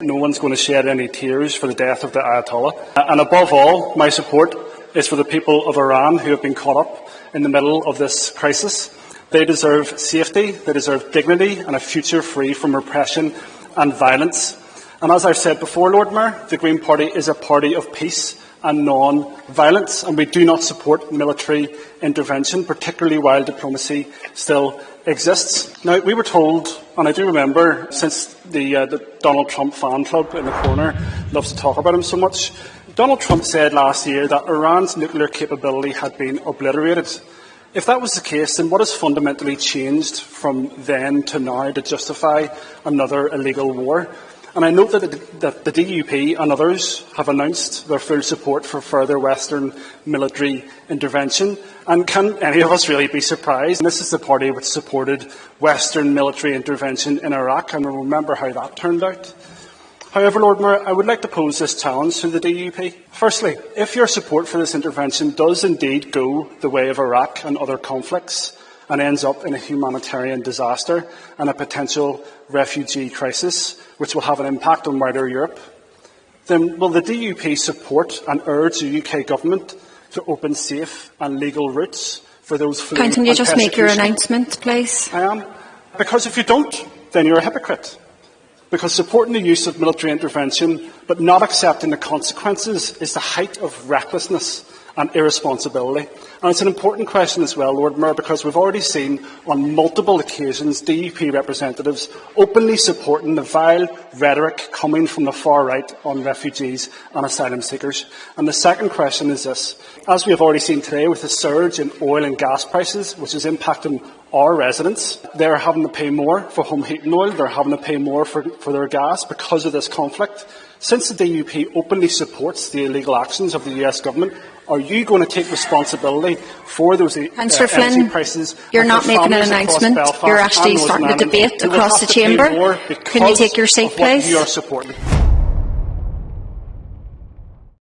No one's going to shed any tears for the death of the Ayatollah. And above all, my support is for the people of Iran who have been caught up in the middle of this crisis. They deserve safety, they deserve dignity and a future free from repression and violence. And as I've said before, Lord Mayor, the Green Party is a party of peace and non-violence, and we do not support military intervention, particularly while diplomacy still exists. Now, we were told, and I do remember, since the Donald Trump fan club in the corner loves to talk about him so much, Donald Trump said last year that Iran's nuclear capability had been obliterated. If that was the case, then what has fundamentally changed from then to now to justify another illegal war? And I note that the DUP and others have announced their full support for further Western military intervention. And can any of us really be surprised? And this is the party which supported Western military intervention in Iraq, and we'll remember how that turned out. However, Lord Mayor, I would like to pose this challenge to the DUP. Firstly, if your support for this intervention does indeed go the way of Iraq and other conflicts, and ends up in a humanitarian disaster and a potential refugee crisis, which will have an impact on wider Europe, then will the DUP support and urge the UK government to open safe and legal routes for those fleeing? Can you just make your announcement, please? I am. Because if you don't, then you're a hypocrite. Because supporting the use of military intervention but not accepting the consequences is the height of recklessness and irresponsibility. And it's an important question as well, Lord Mayor, because we've already seen on multiple occasions DUP representatives openly supporting the vile rhetoric coming from the far right on refugees and asylum seekers. And the second question is this. As we have already seen today with the surge in oil and gas prices, which is impacting our residents, they're having to pay more for home heating oil, they're having to pay more for their gas because of this conflict. Since the DUP openly supports the illegal actions of the US government, are you going to take responsibility for those Councillor energy Flynn, prices? you're not making an announcement. You're actually starting a debate across the chamber. Can you take your seat, please? You are supporting.